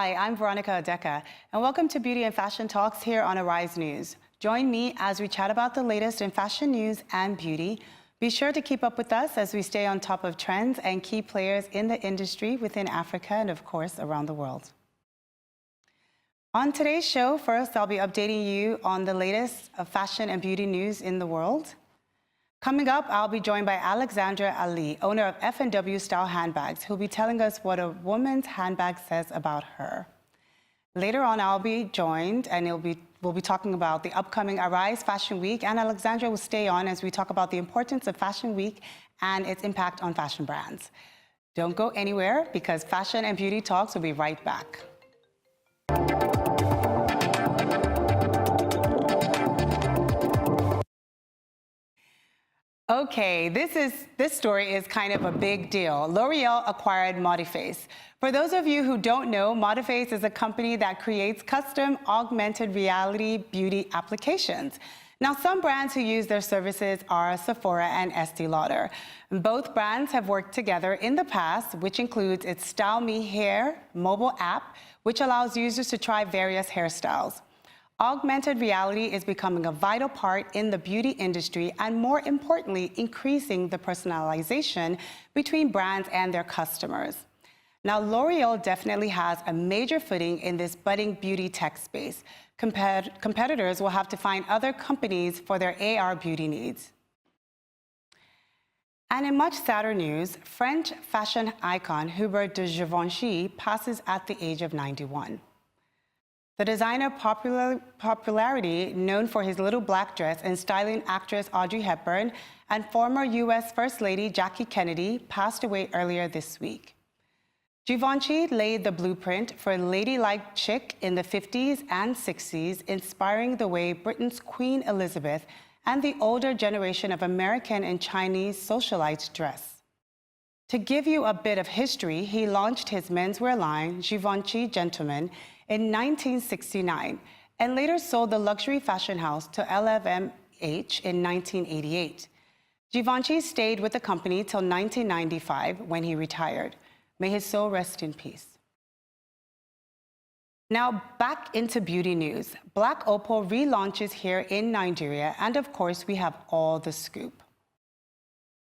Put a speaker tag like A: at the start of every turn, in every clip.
A: Hi, I'm Veronica Adeka, and welcome to Beauty and Fashion Talks here on Arise News. Join me as we chat about the latest in fashion news and beauty. Be sure to keep up with us as we stay on top of trends and key players in the industry within Africa and, of course, around the world. On today's show, first, I'll be updating you on the latest of fashion and beauty news in the world. Coming up, I'll be joined by Alexandria Ali, owner of F&W style handbags, who'll be telling us what a woman's handbag says about her. Later on, I'll be joined, and we'll be talking about the upcoming Arise Fashion Week, and Alexandria will stay on as we talk about the importance of Fashion Week and its impact on fashion brands. Don't go anywhere, because Fashion and Beauty Talks will be right back. Okay, this story is kind of a big deal. L'Oreal acquired Modiface. For those of you who don't know, Modiface is a company that creates custom augmented reality beauty applications. Now, some brands who use their services are Sephora and Estee Lauder. Both brands have worked together in the past, which includes its Style Me Hair mobile app, which allows users to try various hairstyles. Augmented reality is becoming a vital part in the beauty industry and, more importantly, increasing the personalization between brands and their customers. Now, L'Oreal definitely has a major footing in this budding beauty tech space. Competitors will have to find other companies for their AR beauty needs. And in much sadder news, French fashion icon Hubert de Givenchy passes at the age of 91. The designer popularity, known for his little black dress and styling actress Audrey Hepburn and former U.S. First Lady Jackie Kennedy, passed away earlier this week. Givenchy laid the blueprint for a ladylike chic in the 50s and 60s, inspiring the way Britain's Queen Elizabeth and the older generation of American and Chinese socialites dress. To give you a bit of history, he launched his menswear line, Givenchy Gentleman, in 1969, and later sold the luxury fashion house to LVMH in 1988. Givenchy stayed with the company till 1995, when he retired. May his soul rest in peace. Now, back into beauty news. Black Opal relaunches here in Nigeria, and of course, we have all the scoop.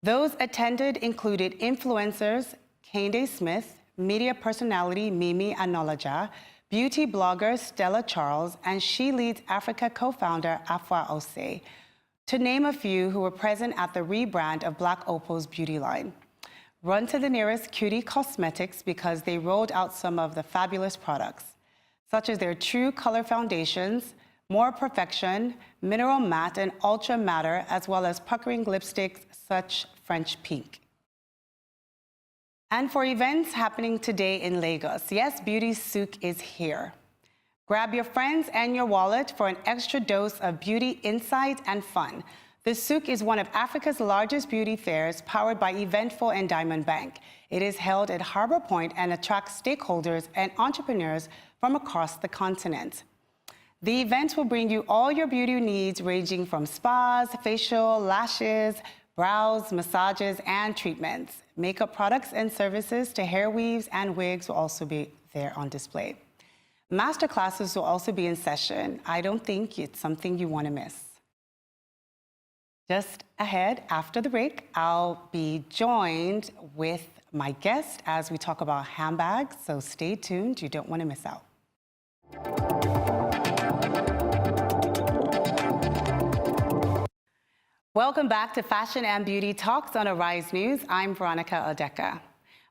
A: Those attended included influencers Kende Smith, media personality Mimi Anolaja, beauty blogger Stella Charles, and She Leads Africa co-founder Afua Ose, to name a few who were present at the rebrand of Black Opal's beauty line. Run to the nearest Cutie Cosmetics because they rolled out some of the fabulous products, such as their True Color Foundations, More Perfection, Mineral Matte, and Ultra Matter, as well as puckering lipsticks such French Pink. And for events happening today in Lagos, yes, Beauty Souk is here. Grab your friends and your wallet for an extra dose of beauty insight and fun. The Souk is one of Africa's largest beauty fairs, powered by Eventful and Diamond Bank. It is held at Harbor Point and attracts stakeholders and entrepreneurs from across the continent. The event will bring you all your beauty needs, ranging from spas, facial, lashes, brows, massages, and treatments. Makeup products and services to hair weaves and wigs will also be there on display. Master classes will also be in session. I don't think it's something you want to miss. Just ahead, after the break, I'll be joined with my guest as we talk about handbags, so stay tuned. You don't want to miss out. Welcome back to Fashion and Beauty Talks on Arise News. I'm Veronica Odeka.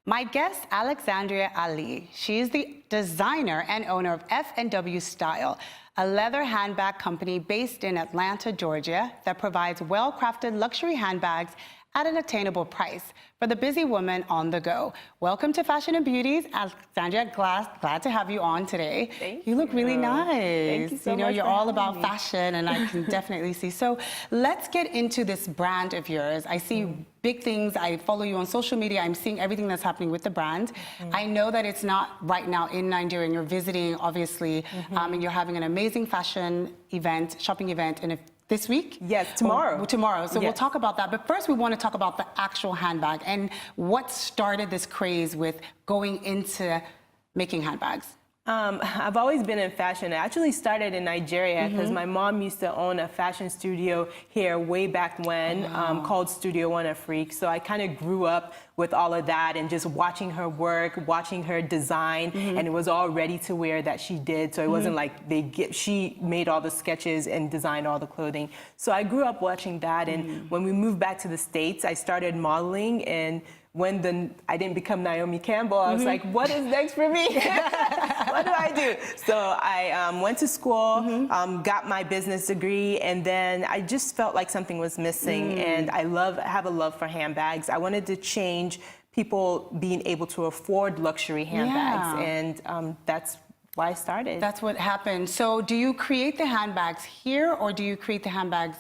A: My guest, Alexandria Ali. She is the designer and owner of F&W Style, a leather handbag company based in Atlanta, Georgia, that provides well-crafted luxury handbags at an attainable price for the busy woman on the go. Welcome to Fashion and Beauties. Alexandria, glad to have you on today.
B: Thank
A: you. Look really nice.
B: Thank you so much.
A: You're all about fashion, and I can definitely see. So let's get into this brand of yours. I see big things. I follow you on social media. I'm seeing everything that's happening with the brand. I know that it's not right now in Nigeria, and you're visiting, obviously, and you're having an amazing fashion event, shopping event this week?
B: Yes, tomorrow.
A: Tomorrow. So
B: yes.
A: We'll talk about that. But first, we want to talk about the actual handbag and what started this craze with going into making handbags.
B: I've always been in fashion. I actually started in Nigeria because my mom used to own a fashion studio here way back when called Studio One a Freak. So I kind of grew up with all of that and just watching her work, watching her design, and it was all ready to wear that she did. So it wasn't like she made all the sketches and designed all the clothing. So I grew up watching that, and when we moved back to the States, I started modeling. And when I didn't become Naomi Campbell, I was like, what is next for me? What do I do? So I went to school, got my business degree, and then I just felt like something was missing. And I have a love for handbags. I wanted to change people being able to afford luxury handbags, and that's why I started.
A: That's what happened. So do you create the handbags here, or do you create the handbags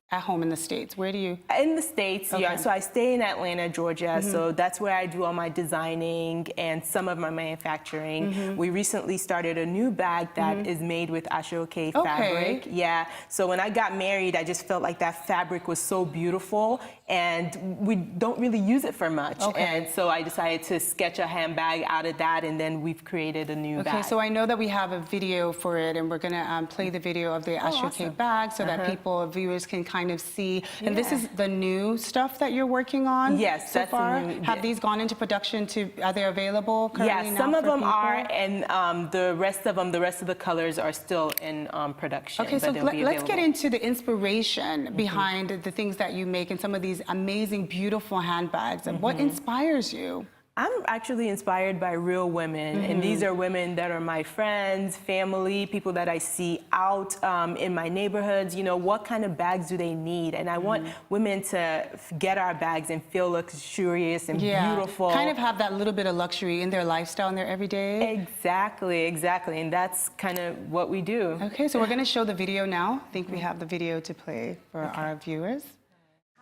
A: at home in the States? Where do you?
B: In the States, yeah. So I stay in Atlanta, Georgia. So that's where I do all my designing and some of my manufacturing. We recently started a new bag that is made with ashoke fabric. Yeah. So when I got married, I just felt like that fabric was so beautiful, and we don't really use it for much. And so I decided to sketch a handbag out of that, and then we've created a new bag.
A: So I know that we have a video for it, and we're gonna play the video of the ashoke bag so that viewers can kind of see. And this is the new stuff that you're working on.
B: Yes,
A: so far. Have these gone into production? Are they available currently?
B: Yes, some of them are, and the rest of the colors are still in production.
A: Okay, so let's get into the inspiration behind the things that you make and some of these amazing, beautiful handbags. And what inspires you?
B: I'm actually inspired by real women, and these are women that are my friends, family, people that I see out in my neighborhoods. You know, what kind of bags do they need? And I want women to get our bags and feel luxurious and beautiful.
A: Kind of have that little bit of luxury in their lifestyle, in their everyday.
B: Exactly, exactly, and that's kind of what we do.
A: Okay, so we're gonna show the video now. I think we have the video to play for our viewers.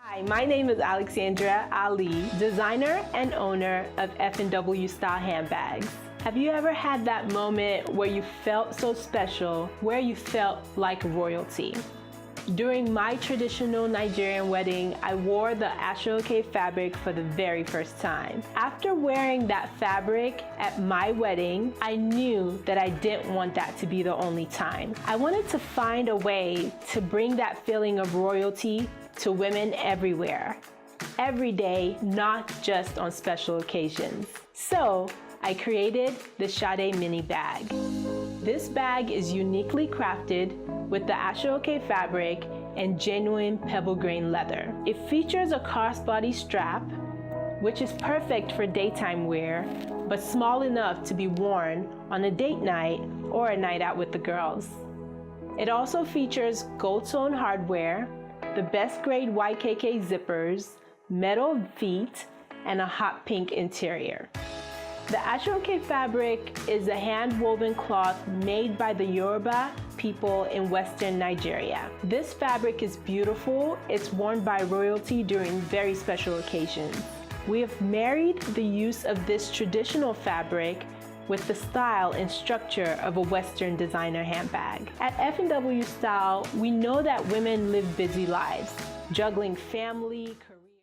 C: Hi, my name is Alexandria Ali, designer and owner of F&W Style Handbags. Have you ever had that moment where you felt so special, where you felt like royalty? During my traditional Nigerian wedding, I wore the ashoke fabric for the very first time. After wearing that fabric at my wedding, I knew that I didn't want that to be the only time. I wanted to find a way to bring that feeling of royalty to women everywhere, every day, not just on special occasions. So I created the Sade Mini Bag. This bag is uniquely crafted with the ashoke fabric and genuine pebble grain leather. It features a crossbody strap, which is perfect for daytime wear, but small enough to be worn on a date night or a night out with the girls. It also features gold tone hardware, the best grade YKK zippers, metal feet, and a hot pink interior. The ashoke fabric is a hand-woven cloth made by the Yoruba people in Western Nigeria. This fabric is beautiful. It's worn by royalty during very special occasions. We have married the use of this traditional fabric with the style and structure of a Western designer handbag. At F&W Style, we know that women live busy lives, juggling family, career.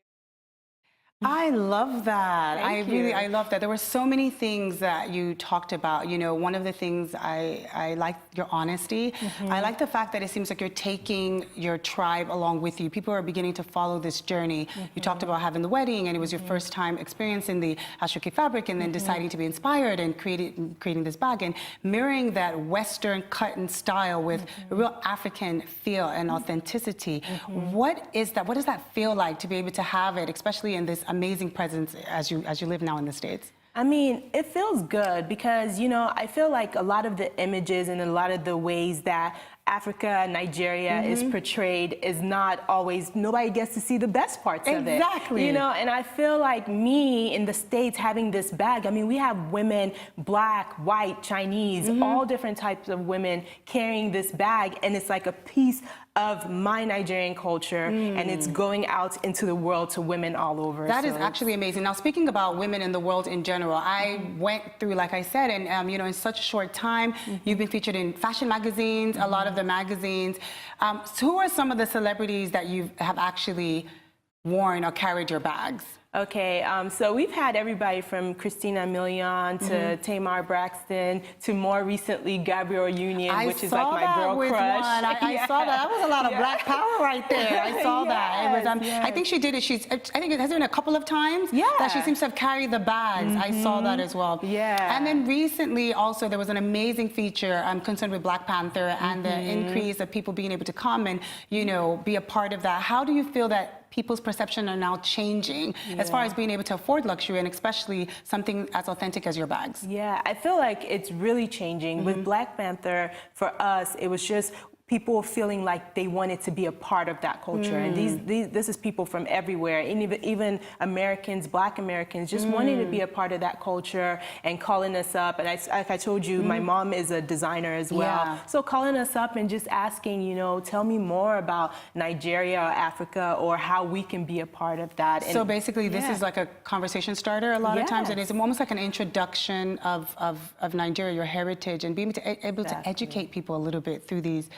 A: I love that.
B: Thank you.
A: I love that. There were so many things that you talked about. You know, one of the things I like your honesty. I like the fact that it seems like you're taking your tribe along with you. People are beginning to follow this journey. You talked about having the wedding, and it was your first time experiencing the ashoke fabric, and then deciding to be inspired and creating this bag and mirroring that Western cut and style with a real African feel and authenticity. What is that? What does that feel like to be able to have it, especially in this amazing presence as you live now in the States?
B: I mean, it feels good because, you know, I feel like a lot of the images and a lot of the ways that Africa, Nigeria is portrayed is not always, nobody gets to see the best parts of it.
A: Exactly.
B: You know, and I feel like me in the States having this bag, I mean, we have women, black, white, Chinese, all different types of women carrying this bag, and it's like a piece of my Nigerian culture, and it's going out into the world to women all over.
A: That is actually amazing. Now, speaking about women in the world in general, I went through, like I said, and you know, in such a short time, you've been featured in fashion magazines, a lot of the magazines. So who are some of the celebrities that you have actually worn or carried your bags?
B: Okay, so we've had everybody from Christina Milian to Tamar Braxton to more recently Gabrielle Union, which is like my girl crush.
A: I saw that. That was a lot of black power right there. I saw that. It was. I think she did it. I think it has been a couple of times that she seems to have carried the bags. I saw that as well.
B: Yeah.
A: And then recently, also there was an amazing feature concerned with Black Panther and the increase of people being able to come and be a part of that. How do you feel that people's perception are now changing as far as being able to afford luxury, and especially something as authentic as your bags?
B: Yeah, I feel like it's really changing. With Black Panther, for us, it was just people feeling like they wanted to be a part of that culture. And this is people from everywhere, and even Americans, Black Americans, just wanting to be a part of that culture and calling us up. And like I told you, my mom is a designer as well. So calling us up and just asking, tell me more about Nigeria or Africa, or how we can be a part of that. And
A: so basically, this is like a conversation starter a lot of times, and it's almost like an introduction of Nigeria, your heritage, and being able to educate people a little bit through these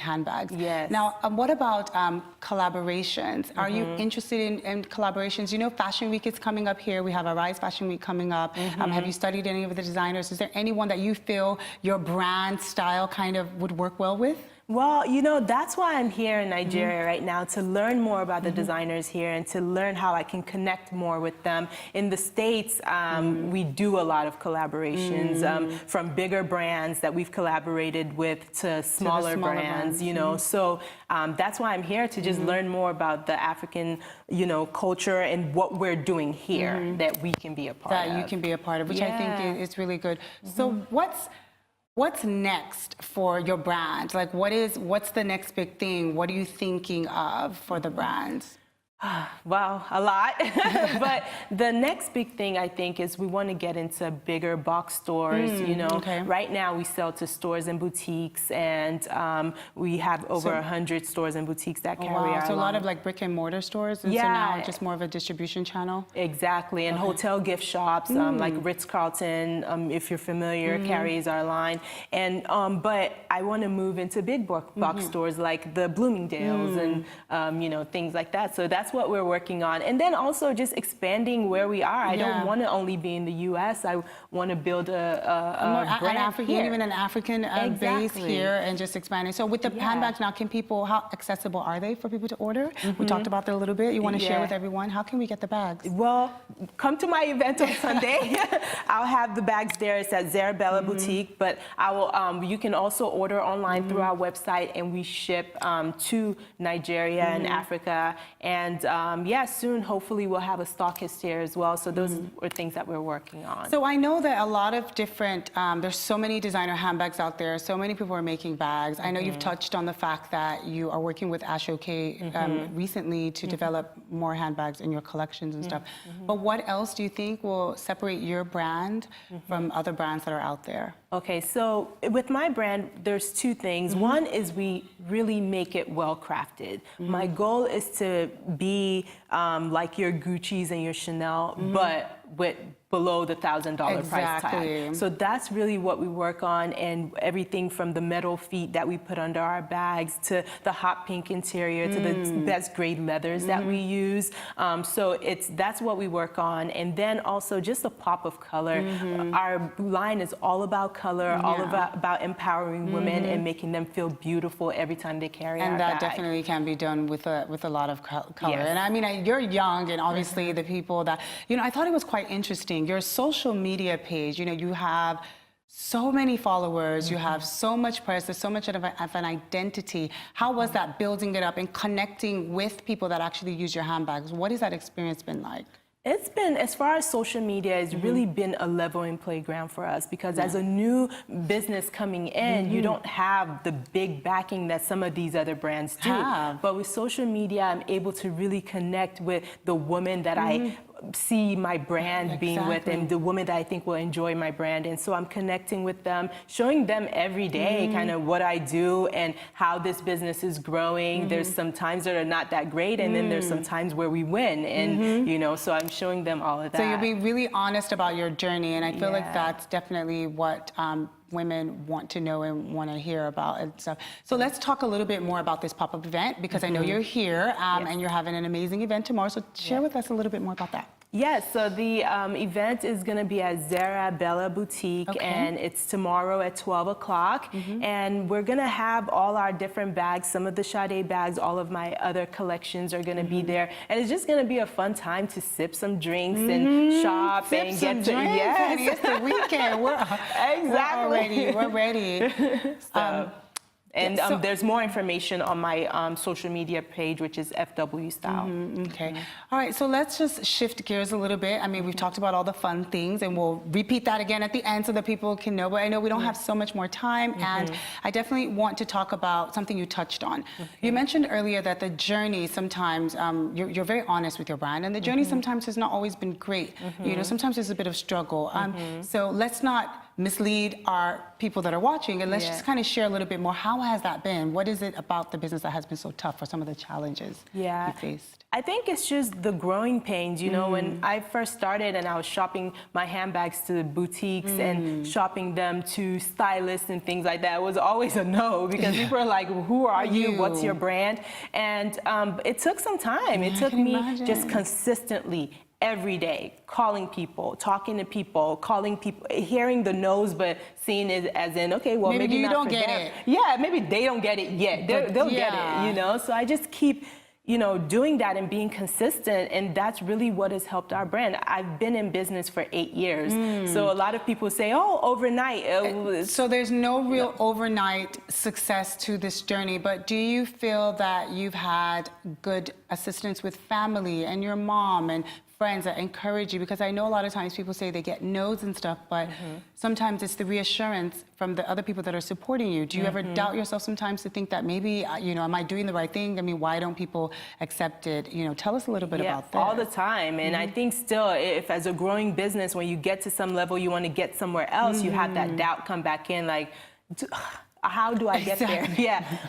A: handbags.
B: Yes.
A: Now, what about collaborations? Are you interested in collaborations? You know, Fashion Week is coming up here. We have a Rise Fashion Week coming up. Have you studied any of the designers? Is there anyone that you feel your brand style kind of would work well with?
B: Well, that's why I'm here in Nigeria right now, to learn more about the designers here and to learn how I can connect more with them. In the States, we do a lot of collaborations, from bigger brands that we've collaborated with to smaller brands, So that's why I'm here, to just learn more about the African, culture and what we're doing here that we can be a part of.
A: That you can be a part of, which I think is really good. So what's next for your brand? Like, what's the next big thing? What are you thinking of for the brand?
B: Wow, a lot. But the next big thing, I think, is we want to get into bigger box stores. Right now we sell to stores and boutiques, and we have over 100 stores and boutiques that carry our
A: So a lot
B: line.
A: of like brick and mortar stores, and so now just more of a distribution channel.
B: Exactly, and hotel gift shops like Ritz-Carlton, if you're familiar, carries our line. And but I want to move into big box stores like the Bloomingdale's and things like that. So that's what we're working on. And then also just expanding where we are. I don't want to only be in the U.S. I want to build a brand here.
A: Even an African base here, and just expanding. So with the handbags now, how accessible are they for people to order? We talked about that a little bit. You want to share with everyone? How can we get the bags?
B: Well, come to my event on Sunday. I'll have the bags there. It's at Zarabella Boutique, but I will. You can also order online through our website, and we ship to Nigeria and Africa. And soon, hopefully, we'll have a stockist here as well. So those are things that we're working on.
A: So I know that a lot of different, there's so many designer handbags out there. So many people are making bags. I know you've touched on the fact that you are working with Ashoke recently to develop more handbags in your collections and stuff. But what else do you think will separate your brand from other brands that are out there?
B: Okay, so with my brand, there's two things. One is we really make it well crafted. My goal is to be like your Gucci's and your Chanel, but with below the $1,000 price tag. So that's really what we work on, and everything from the metal feet that we put under our bags to the hot pink interior to the best grade leathers that we use. So that's what we work on, and then also just a pop of color. Our line is all about color, all about empowering women and making them feel beautiful every time they carry our bag.
A: And that definitely can be done with a lot of color. And I mean, you're young, and obviously the people that, I thought it was quite interesting. Your social media page, you have so many followers, you have so much press, there's so much of an identity. How was that, building it up and connecting with people that actually use your handbags? What has that experience been like?
B: It's been, as far as social media, it's really been a leveling playground for us, because as a new business coming in, you don't have the big backing that some of these other brands do. But with social media, I'm able to really connect with the woman that I see my brand being with, and the woman that I think will enjoy my brand. And so I'm connecting with them, showing them every day kind of what I do and how this business is growing. There's some times that are not that great, and then there's some times where we win, and so I'm showing them all of that.
A: So you're being really honest about your journey, and I feel like that's definitely what women want to know and want to hear about and stuff. So let's talk a little bit more about this pop-up event, because I know you're here and you're having an amazing event tomorrow. So share with us a little bit more about that.
B: Yes, so the event is going to be at Zara Bella Boutique, and it's tomorrow at 12 o'clock. And we're going to have all our different bags, some of the Sade bags, all of my other collections are going to be there. And it's just going to be a fun time to sip some drinks and shop
A: Sip
B: and
A: some
B: get to...
A: drinks, honey. It's the weekend. We're ready. So,
B: and there's more information on my social media page, which is FW Style.
A: Okay. All right, so let's just shift gears a little bit. I mean, we've talked about all the fun things, and we'll repeat that again at the end so that people can know. But I know we don't have so much more time, and I definitely want to talk about something you touched on. You mentioned earlier that the journey sometimes, you're very honest with your brand, and the journey sometimes has not always been great. Sometimes there's a bit of struggle. So let's not mislead our people that are watching, and let's just kind of share a little bit more. How has that been? What is it about the business that has been so tough, for some of the challenges you faced?
B: I think it's just the growing pains. When I first started and I was shopping my handbags to boutiques and shopping them to stylists and things like that, it was always a no, because people are like, who are you? What's your brand? And it took some time. It took me just consistently every day, calling people, talking to people, calling people, hearing the no's, but seeing it as in, okay, well, maybe
A: you
B: not
A: don't
B: for
A: get
B: them.
A: it.
B: Yeah, maybe they don't get it yet. They'll get it, So I just keep, doing that and being consistent, and that's really what has helped our brand. I've been in business for 8 years, so a lot of people say, oh, overnight.
A: So there's no real overnight success to this journey, but do you feel that you've had good assistance with family and your mom and friends that encourage you? Because I know a lot of times people say they get no's and stuff, but sometimes it's the reassurance from the other people that are supporting you. Do you ever doubt yourself sometimes to think that maybe, am I doing the right thing? I mean, why don't people accept it? Tell us a little bit about that.
B: All the time. And I think still, if as a growing business, when you get to some level, you want to get somewhere else, you have that doubt come back in, like, how do I get there?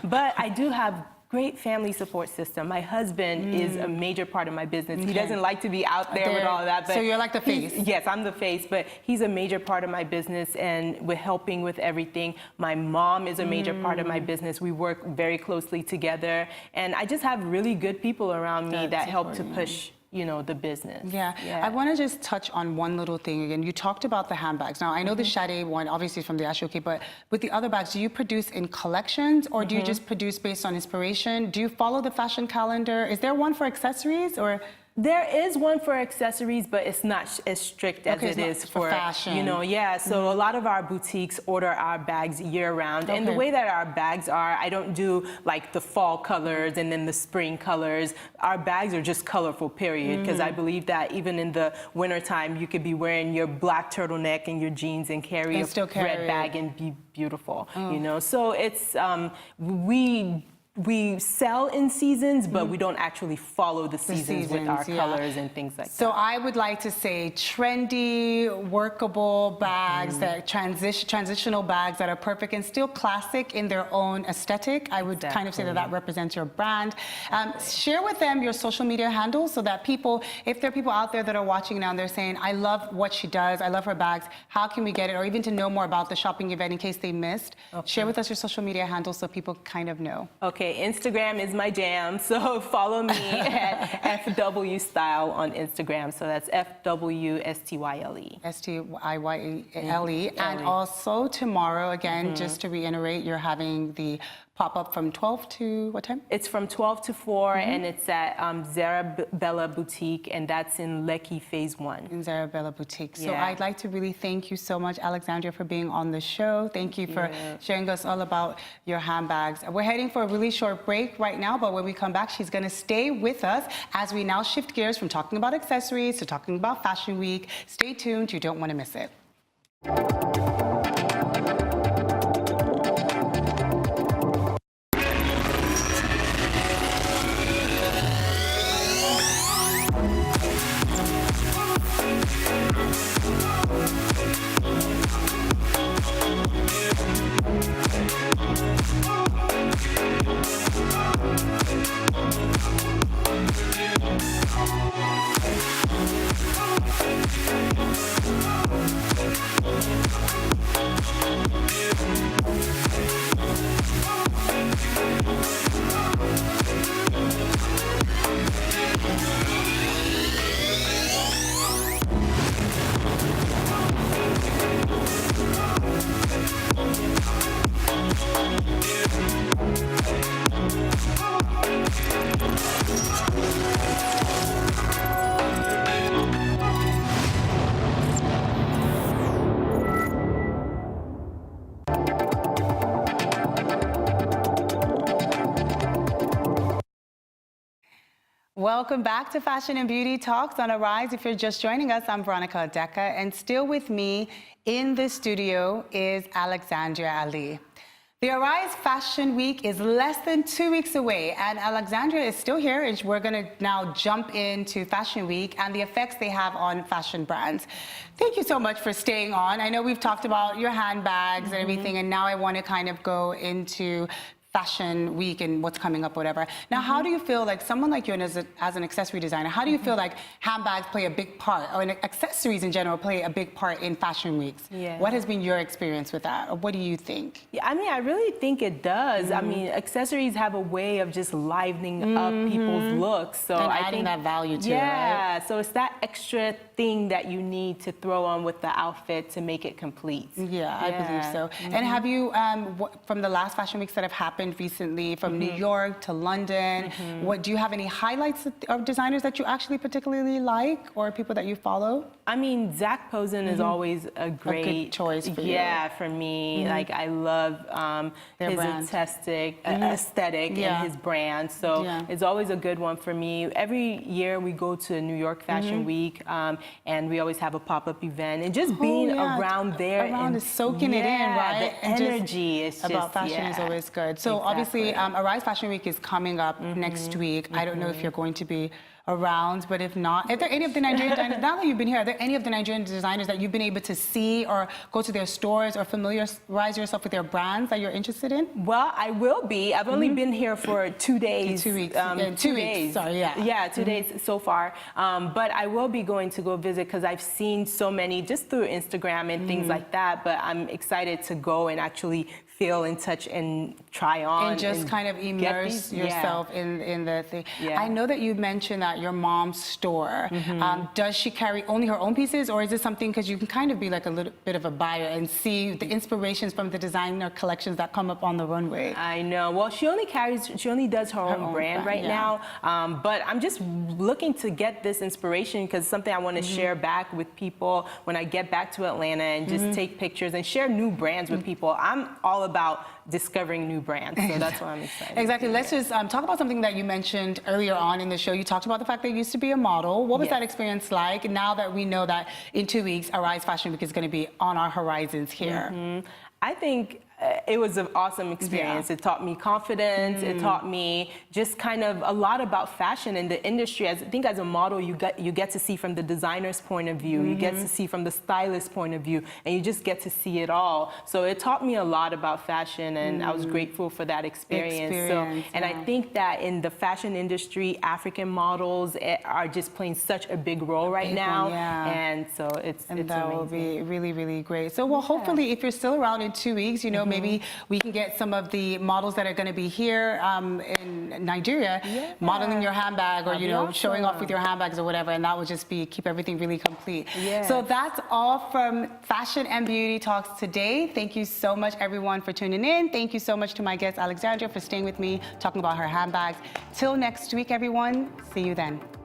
B: But I do have great family support system. My husband is a major part of my business. He doesn't like to be out there with all of that. But
A: so you're like the face?
B: Yes, I'm the face, but he's a major part of my business, and we're helping with everything. My mom is a major part of my business. We work very closely together, and I just have really good people around me that help to push the business.
A: I want to just touch on one little thing again. You talked about the handbags. Now, I know the Sade one, obviously from the Ashoke, but with the other bags, do you produce in collections, or do you just produce based on inspiration? Do you follow the fashion calendar? Is there one for accessories, or?
B: There is one for accessories, but it's not as strict as it is for
A: fashion.
B: So a lot of our boutiques order our bags year-round. And the way that our bags are, I don't do like the fall colors and then the spring colors. Our bags are just colorful, period, because I believe that even in the wintertime, you could be wearing your black turtleneck and your jeans and carry a red bag and be beautiful, So it's, we we sell in seasons, but we don't actually follow the seasons with our colors and things like that.
A: So I would like to say trendy, workable bags, that transitional bags that are perfect and still classic in their own aesthetic. I would kind of say that that represents your brand. Share with them your social media handles so that people, if there are people out there that are watching now and they're saying, I love what she does, I love her bags, how can we get it? Or even to know more about the shopping event in case they missed. Share with us your social media handles so people kind of know.
B: Okay, Instagram is my jam, so follow me at FW Style on Instagram. So that's FWSTYLE.
A: STYYLE. And also tomorrow, again, just to reiterate, you're having the pop-up from 12 to what time?
B: It's from 12 to 4, and it's at Zarabella Boutique, and that's in Lekki Phase 1.
A: In Zarabella Boutique. So I'd like to really thank you so much, Alexandria, for being on the show. Thank you for sharing us all about your handbags. We're heading for a really short break right now, but when we come back, she's going to stay with us as we now shift gears from talking about accessories to talking about Fashion Week. Stay tuned. You don't want to miss it. Welcome back to Fashion and Beauty Talks on Arise. If you're just joining us, I'm Veronica Adeka, and still with me in the studio is Alexandria Ali. The Arise Fashion Week is less than 2 weeks away, and Alexandria is still here, and we're going to now jump into Fashion Week and the effects they have on fashion brands. Thank you so much for staying on. I know we've talked about your handbags and everything, and now I want to kind of go into Fashion Week and what's coming up, whatever. Now, how do you feel like someone like you, and as an accessory designer, how do you feel like handbags play a big part, or accessories in general play a big part in Fashion Weeks? What has been your experience with that, or what do you think?
B: Yeah, I mean, I really think it does. I mean, accessories have a way of just livening up people's looks. So
A: and
B: I
A: adding
B: think
A: that value to it, right?
B: So it's that extra thing that you need to throw on with the outfit to make it complete.
A: Yeah, I believe so. And have you, from the last Fashion Weeks that have happened recently, from New York to London, what do you have any highlights of designers that you actually particularly like, or people that you follow?
B: I mean, Zach Posen is always a great
A: good choice for you.
B: Yeah, for me. Like, I love his aesthetic and his brand. So it's always a good one for me. Every year we go to New York Fashion Week, and we always have a pop-up event, and just being around there and
A: soaking it in, right?
B: The energy is just
A: about fashion is always good. So obviously, Arise Fashion Week is coming up next week. I don't know if you're going to be around, but if not, are there any of the Nigerian designers, now that you've been here, are there any of the Nigerian designers that you've been able to see or go to their stores or familiarize yourself with their brands that you're interested in?
B: Well, I will be. I've only been here for 2 days.
A: 2 weeks.
B: 2 days.
A: Sorry,
B: Yeah, 2 days so far. But I will be going to go visit because I've seen so many just through Instagram and things like that. But I'm excited to go and actually feel and touch and try on.
A: And just kind of immerse yourself in the thing. I know that you mentioned that your mom's store, does she carry only her own pieces, or is it something, because you can kind of be like a little bit of a buyer and see the inspirations from the designer collections that come up on the runway?
B: I know. Well, she only does her own brand right now. But I'm just looking to get this inspiration because it's something I want to share back with people when I get back to Atlanta and just take pictures and share new brands with people. I'm all about discovering new brands, so that's why I'm excited.
A: Exactly. Let's just talk about something that you mentioned earlier on in the show. You talked about the fact that you used to be a model. What was that experience like, now that we know that in 2 weeks, Arise Fashion Week is going to be on our horizons here?
B: I think it was an awesome experience.
A: Yeah.
B: It taught me confidence. It taught me just kind of a lot about fashion and the industry. I think as a model, you get to see from the designer's point of view. You get to see from the stylist's point of view, and you just get to see it all. So it taught me a lot about fashion, and I was grateful for that experience. And I think that in the fashion industry, African models are just playing such a big role right now. And so it's
A: that
B: amazing.
A: will be really, really great. So, well, hopefully, if you're still around in 2 weeks, you know, maybe we can get some of the models that are going to be here in Nigeria, modeling your handbag, or, you know, showing off with your handbags or whatever, and that will just keep everything really complete. So that's all from Fashion and Beauty Talks today. Thank you so much, everyone, for tuning in. Thank you so much to my guest, Alexandria, for staying with me, talking about her handbags. Till next week, everyone. See you then.